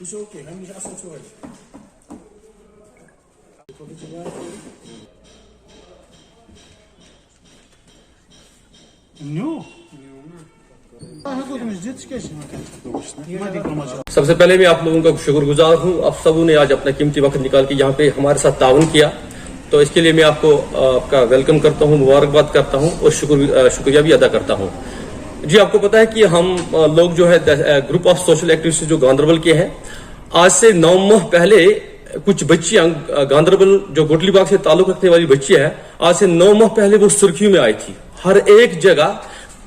Ist okay, haben mich assoziiert. सबसे पहले मैं आप लोगों का शुक्रगुजार हूँ। आप सबों ने आज अपना कीमती वक्त निकाल के यहाँ पे हमारे साथ ताउन किया, तो इसके लिए मैं आपको आपका वेलकम करता हूँ, मुबारकबाद करता हूँ और शुक्रिया भी अदा करता हूँ। जी, आपको पता है कि हम लोग जो है ग्रुप ऑफ सोशल एक्टिविस्ट जो गांधरबल के हैं, आज से 9 माह पहले कुछ बच्चियां गांधरबल जो गोटली बाग से ताल्लुक रखने वाली बच्चियां हैं, आज से 9 माह पहले वो सुर्खियों में आई थी। हर एक जगह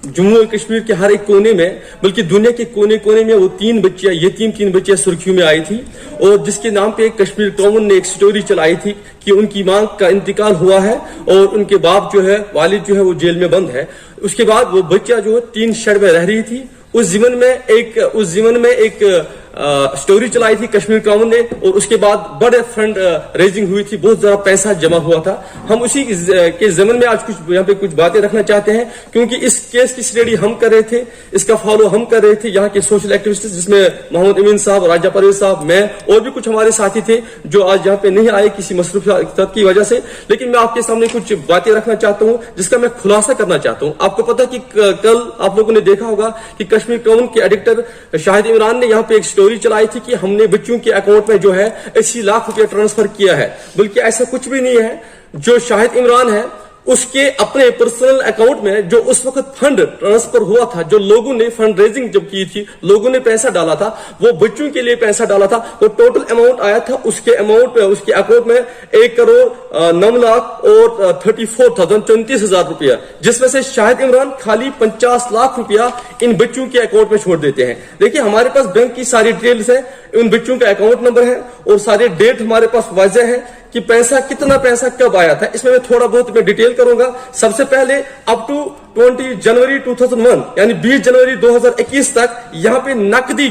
जम्मू और कश्मीर के हर एक कोने में, बल्कि दुनिया के कोने कोने में वो तीन बच्चियां सुर्खियों में आई थी, और जिसके नाम पे कश्मीर कॉमन ने एक स्टोरी चलाई थी कि उनकी मां का इंतकाल हुआ है और उनके बाप जो है, वालिद जो है, वो जेल में बंद है। उसके बाद वो बच्चा जो है 3 शेड में रह रही थी। उस जीवन में एक स्टोरी चलाई थी कश्मीर कॉमन ने, और उसके बाद बड़े फंड रेजिंग हुई थी, बहुत ज्यादा पैसा जमा हुआ था। हम उसी के ज़मन में आज यहाँ पे कुछ बातें रखना चाहते हैं, क्योंकि इस केस की स्टडी हम कर रहे थे, इसका फॉलो हम कर रहे थे, यहाँ के सोशल एक्टिविस्ट जिसमें मोहम्मद अमीन साहब, राजा परवेज साहब, मैं और भी कुछ हमारे साथी थे जो आज यहाँ पे नहीं आए किसी मसरूफियत की वजह से। लेकिन मैं आपके सामने कुछ बातें रखना चाहता हूँ जिसका मैं खुलासा करना चाहता हूँ। आपको पता कि कल आप लोगों ने देखा होगा कि कश्मीर कॉमन के एडिटर शाहिद इमरान ने यहाँ पे एक स्टोरी चलाई थी कि हमने बच्चों के अकाउंट में जो है 80 लाख रुपया ट्रांसफर किया है। बल्कि ऐसा कुछ भी नहीं है। जो शाहिद इमरान है उसके अपने पर्सनल अकाउंट में जो उस वक्त फंड ट्रांसफर हुआ था, जो लोगों ने फंड रेजिंग जब की थी, लोगों ने पैसा डाला था, वो बच्चों के लिए पैसा डाला था, वो टोटल अमाउंट आया था उसके अकाउंट में 1,09,34,34,000 रुपया, जिसमें से शाहिद इमरान खाली 50 लाख रुपया इन बच्चों के अकाउंट में छोड़ देते हैं। देखिए, हमारे पास बैंक की सारी डिटेल्स है, उन बच्चों का अकाउंट नंबर है और सारे डेट हमारे पास वाज़ेह है कि कितना पैसा कब आया था। इसमें मैं थोड़ा बहुत डिटेल करूंगा। सबसे पहले अप टू 20 जनवरी 2001 यानी 20 जनवरी 2021 तक यहाँ पे नकदी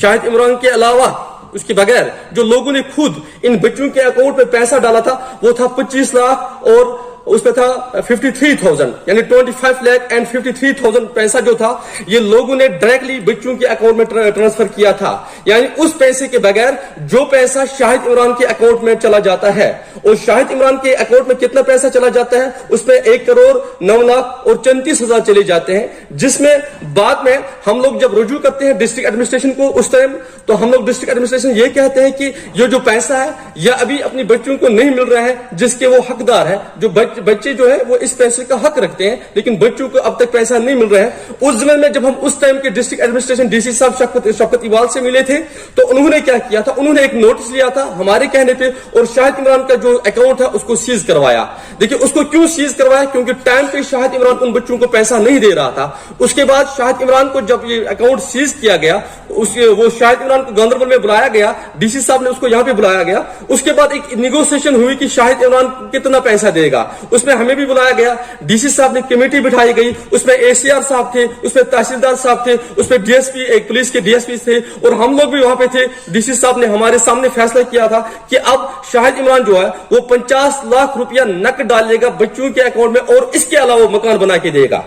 शाहिद इमरान के अलावा उसके बगैर जो लोगों ने खुद इन बच्चों के अकाउंट में पैसा डाला था वो था 25 लाख और उसमें था 53,000 यानी 25 लाख एंड 53,000 पैसा जो था ये लोगों ने डायरेक्टली बच्चों के अकाउंट में ट्रांसफर किया था। यानी उस पैसे के बगैर जो पैसा शाहिद इमरान के अकाउंट में चला जाता है, और शाहिद इमरान के अकाउंट में कितना पैसा चला जाता है, उसमें 1,09,34,000 चले जाते हैं। जिसमें बाद में हम लोग जब रुजू करते हैं डिस्ट्रिक्ट एडमिनिस्ट्रेशन को, उस टाइम तो हम लोग डिस्ट्रिक्ट एडमिनिस्ट्रेशन ये कहते हैं कि ये जो पैसा है यह अभी अपनी बच्चों को नहीं मिल रहा है जिसके वो हकदार है। जो बच्चे जो है वो इस पैसे का हक रखते हैं, लेकिन बच्चों को अब तक पैसा नहीं मिल रहा है। उस जमाने में जब हम उस टाइम के डिस्ट्रिक्ट एडमिनिस्ट्रेशन डीसी साहब शफकत इकबाल से मिले थे, तो उन्होंने क्या किया था, उन्होंने एक नोटिस लिया था हमारे कहने पे और शाहिद इमरान का जो अकाउंट है उसको सीज करवाया। देखिए, उसको क्यों सीज करवाया, क्योंकि टाइम पे शाहिद इमरान उन बच्चों को पैसा नहीं दे रहा था। उसके बाद शाहिद इमरान को जब ये अकाउंट सीज किया गया, वो शाहिद इमरान को गांधरबल में बुलाया गया, डीसी साहब ने उसको यहाँ पे बुलाया गया। उसके बाद एक नेगोशिएशन हुई कि शाहिद इमरान कितना पैसा देगा, उसमें हमें भी बुलाया गया। डीसी साहब ने कमेटी बिठाई गई, उसमें एसीआर साहब थे, उसमें तहसीलदार साहब थे, उसमें डीएसपी, एक पुलिस के डीएसपी थे, और हम लोग भी वहां पे थे। डीसी साहब ने हमारे सामने फैसला किया था कि अब शाहिद इमरान जो है वो 50 लाख रुपया नकद डालेगा बच्चों के अकाउंट में, और इसके अलावा मकान बना के देगा।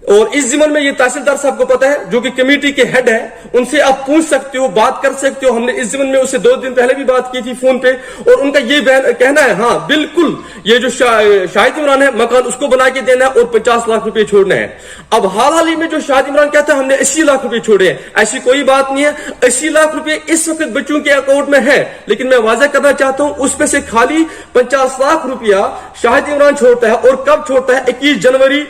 और इस ज़िमन में ये तहसीलदार साहब को पता है, जो कि कमेटी के हेड है, उनसे आप पूछ सकते हो, बात कर सकते हो। हमने इस ज़िमन में उससे 2 दिन पहले भी बात की थी फोन पे, और उनका ये कहना है, हाँ बिल्कुल ये जो शाहिद इमरान है मकान उसको बना के देना है और 50 लाख रुपए छोड़ना है। अब हाल ही में जो शाहिद इमरान कहता है हमने 80 लाख रुपए छोड़े हैं, ऐसी कोई बात नहीं है। 80 लाख रुपए इस वक्त बच्चों के अकाउंट में है, लेकिन मैं वाज़ेह करना चाहता हूं उसमें से खाली 50 लाख रुपया शाहिद इमरान छोड़ता है। और कब छोड़ता है, 21 जनवरी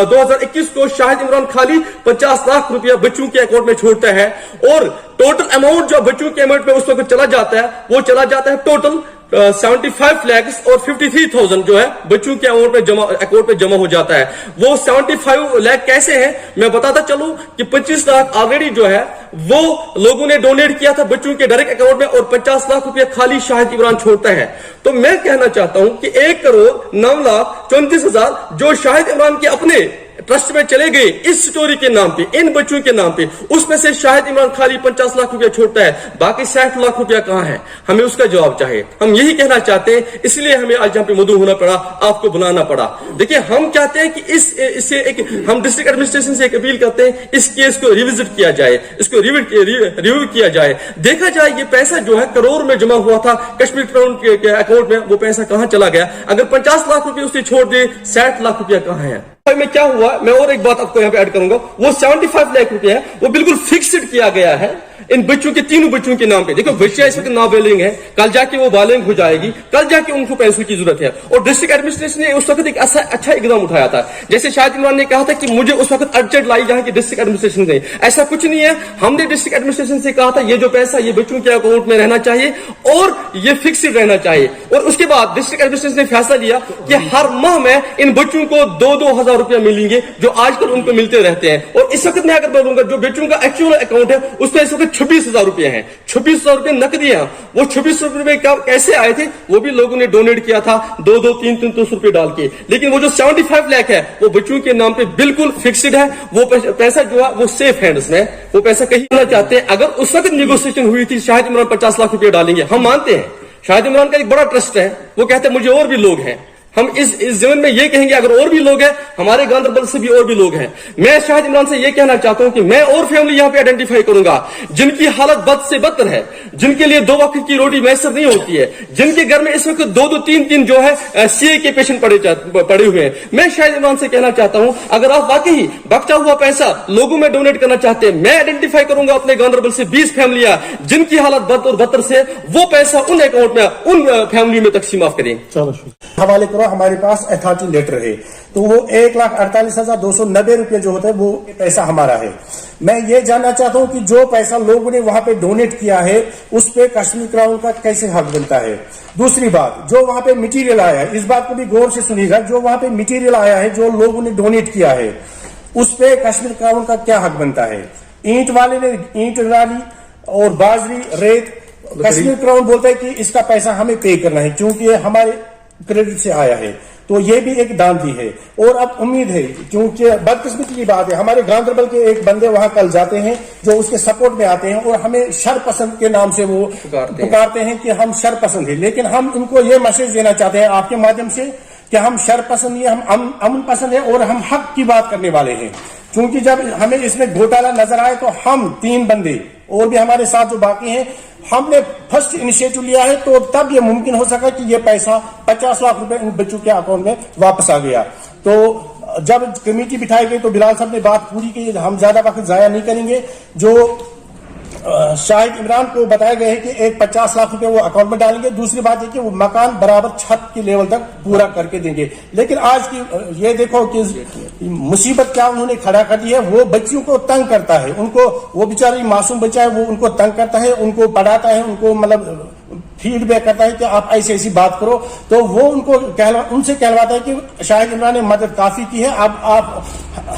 2021 को शाहिद इमरान खाली 50 लाख रुपया बच्चों के अकाउंट में छोड़ता है। और टोटल अमाउंट जो बच्चों के अकाउंट में उस वक्त चला जाता है, वो चला जाता है टोटल 75 लाख और 53,000 जो है बच्चों के अकाउंट में जमा हो जाता है। वो 75 लाख कैसे है मैं बताता चलूं कि 25 लाख ऑलरेडी जो है वो लोगों ने डोनेट किया था बच्चों के डायरेक्ट अकाउंट में, और 50 लाख रुपया खाली शाहिद इमरान छोड़ता है। तो मैं कहना चाहता हूं कि 1,09,34,000 जो शाहिद इमरान के अपने ट्रस्ट में चले गए इस स्टोरी के नाम पे, इन बच्चों के नाम पे, उसमें से शाहिद इमरान खाली 50 लाख रुपया छोड़ता है, बाकी 60 लाख रुपया कहां है? हमें उसका जवाब चाहिए। हम यही कहना चाहते हैं, इसलिए हमें आज यहाँ पे मौजूद होना पड़ा, आपको बुलाना पड़ा। देखिए, हम चाहते हैं कि इससे एक हम डिस्ट्रिक्ट एडमिनिस्ट्रेशन से एक अपील करते हैं, इस केस को रिविजिट किया जाए, इसको रिव्यू किया जाए, देखा जाए ये पैसा जो है करोड़ में जमा हुआ था कश्मीर क्राउन के अकाउंट में, वो पैसा कहां चला गया? अगर 50 लाख रुपए उससे छोड़ दे, 60 लाख रुपया कहां है? में क्या हुआ, मैं और एक बात आपको यहाँ पे ऐड करूंगा, वो 75 लाख रुपए है, वो बिल्कुल फिक्स्ड किया गया है इन बच्चों के, तीनों बच्चों के नाम पे। देखो, बच्चा इस वक्त नाबालिग है, कल जाके वो बालिग हो जाएगी, कल जाके उनको पैसों की जरूरत है। और डिस्ट्रिक्ट एडमिनिस्ट्रेशन ने उस वक्त एक अच्छा इकदाम उठाया था, जैसे शाहिद इमरान ने कहा था कि मुझे उस वक्त अर्जेंट लाई जहां की डिस्ट्रिक्ट एडमिनिस्ट्रेशन से। ऐसा कुछ नहीं है, हमने डिस्ट्रिक्ट एडमिनिस्ट्रेशन से कहा था ये जो पैसा ये बच्चों के अकाउंट में रहना चाहिए और ये फिक्स्ड रहना चाहिए। और उसके बाद डिस्ट्रिक्ट एडमिनिस्ट्रेशन ने फैसला लिया कि हर माह में इन बच्चों को 2-2 हजार रुपया मिलेंगे, जो आजकल उनको मिलते रहते हैं। और इस वक्त मैं अगर बोलूंगा, जो बच्चों का एक्चुअल अकाउंट है उसमें इस वक्त 26,000 रुपए हैं, 26,000 रुपए नकदी है। वो 26,000 रुपए कैसे आए थे? वो भी लोगों ने डोनेट किया था, 2-2, 3-3 रुपए डाल के। लेकिन वो जो 75 लाख है वो बच्चों के नाम पे बिल्कुल फिक्स्ड है। वो पैसा जो है वो सेफ हैंड्स में, वो पैसा कहीं ना चाहते हैं। अगर उस वक्त नेगोशिएशन हुई थी, शाहिद इमरान 50 लाख रुपए डालेंगे, हम मानते हैं। शाहिद इमरान का एक बड़ा ट्रस्ट है, वो कहते हैं मुझे और भी लोग हैं। हम इस जीवन में ये कहेंगे अगर और भी लोग हैं, हमारे गांधरबल से भी और भी लोग हैं। मैं शाहिद इमरान से ये कहना चाहता हूं कि मैं और फैमिली यहां पे आइडेंटिफाई करूंगा जिनकी हालत बद से बदतर है, जिनके लिए 2 वक्त की रोटी मैसर नहीं होती है, जिनके घर में इस वक्त 2-2, 3-3 जो है सीए के पेशेंट पड़े हुए हैं। मैं शाहिद इमरान से कहना चाहता हूं, अगर आप वाकई बचा हुआ पैसा लोगों में डोनेट करना चाहते हैं, मैं आइडेंटिफाई करूंगा अपने गांधरबल से 20 फैमिलियां जिनकी हालत बद और बदतर से, वो पैसा उन अकाउंट में, उन फैमिली में तकसीम आप करें। चलो हवाले करो, हमारे पास अथॉरिटी लेटर है, तो वो 1,48,290 रुपये जो होता है वो पैसा हमारा है। मैं ये जानना चाहता हूं कि जो पैसा लोगों ने वहां पे डोनेट किया है उस पे कश्मीर क्राउन का कैसे हक बनता है। दूसरी बात, जो वहां पे मटेरियल आया है, इस बात को भी गौर से सुनिएगा, जो वहां पे मटेरियल आया है जो लोगों ने डोनेट किया है उस पे कश्मीर क्राउन का क्या हक बनता है। ईंट वाले ने ईंट डाली और बाजरी, रेत, कश्मीर क्राउन बोलता है कि इसका पैसा हमें पे करना है क्योंकि ये हमारे क्रेडिट से आया है, तो ये भी एक दानदी है। और अब उम्मीद है, क्योंकि बदकिस्मती की बात है, हमारे गांधरबल के एक बंदे वहां कल जाते हैं जो उसके सपोर्ट में आते हैं और हमें शरपसंद के नाम से वो पुकारते हैं कि हम शरपसंद है। लेकिन हम उनको ये मैसेज देना चाहते हैं आपके माध्यम से कि हम शरपसंद नहीं, हम अमन पसंद है और हम हक की बात करने वाले हैं। क्योंकि जब हमें इसमें घोटाला नजर आए तो हम 3 बंदे और भी हमारे साथ जो बाकी हैं, हमने फर्स्ट इनिशिएटिव लिया है, तो तब ये मुमकिन हो सका कि ये पैसा 50 लाख रुपए इन बच्चों के अकाउंट में वापस आ गया। तो जब कमेटी बिठाई गई तो बिलाल साहब ने बात पूरी की, हम ज्यादा वक्त जाया नहीं करेंगे। जो शाहिद इमरान को बताया गया है कि एक 50 लाख रुपए वो अकाउंट में डालेंगे। दूसरी बात है कि वो मकान बराबर छत की लेवल तक पूरा करके देंगे। लेकिन आज की ये देखो कि मुसीबत क्या उन्होंने खड़ा कर दी है, वो बच्चियों को तंग करता है, उनको, वो बेचारी मासूम बच्चा है, वो उनको तंग करता है, उनको पढ़ाता है, उनको मतलब फीडबैक करता है कि आप ऐसी ऐसी बात करो, तो वो उनको उनसे कहलवाता है कि शाहिद इमरान ने मदद काफी की है, अब आप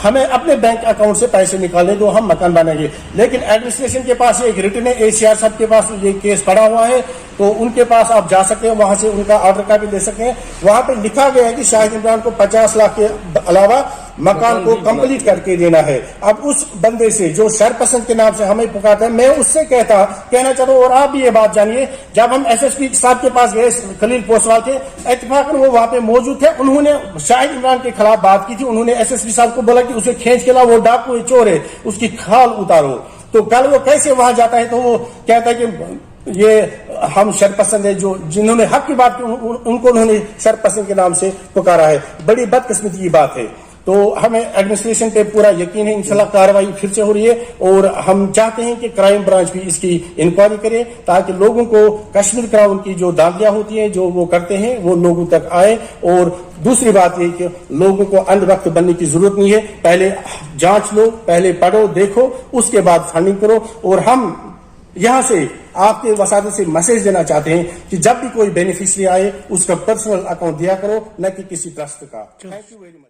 हमें अपने बैंक अकाउंट से पैसे निकालने दो, हम मकान बनाएंगे। लेकिन एडमिनिस्ट्रेशन के पास एक रिटर्न है, एसीआर साहब के पास ये केस पड़ा हुआ है, तो उनके पास आप जा सकते हैं, वहां से उनका ऑर्डर कॉपी ले सकते हैं। वहां पे लिखा गया है कि शाहिद इमरान को 50 लाख के अलावा मकान को कंप्लीट करके देना है। अब उस बंदे से जो सरपसंद के नाम से हमें पुकारता है, मैं उससे कहना चाहता हूँ, और आप भी ये बात जानिए, जब हम एसएसपी साहब के पास गए, खलील पोसवाल के, इत्तेफाकन वो वहां पे मौजूद थे, उन्होंने शाहिद इमरान के खिलाफ बात की थी। उन्होंने एसएसपी साहब को बोला कि उसे खींच के लाओ, वो डाकू है, चोर है, उसकी खाल उतारो। तो कल वो कैसे वहां जाता है, तो वो कहता है कि ये हम शरपसंद है, जो जिन्होंने हक की बात की उनको उन्होंने शरपसंद के नाम से पुकारा है। बड़ी बदकिस्मती की बात है। तो हमें एडमिनिस्ट्रेशन पे पूरा यकीन है, इंशाल्लाह कार्रवाई फिर से हो रही है, और हम चाहते हैं कि क्राइम ब्रांच भी इसकी इंक्वायरी करे ताकि लोगों को कश्मीर क्राउन की जो दांधियां होती हैं जो वो करते हैं वो लोगों तक आए। और दूसरी बात ये कि लोगों को अंधभक्त बनने की जरूरत नहीं है, पहले जांच लो, पहले पढ़ो, देखो, उसके बाद फंडिंग करो। और हम यहां से आपके वसादत से मैसेज देना चाहते हैं कि जब भी कोई बेनिफिशियरी आए उसका पर्सनल अकाउंट दिया करो, न कि किसी ट्रस्ट का। Thank you very much.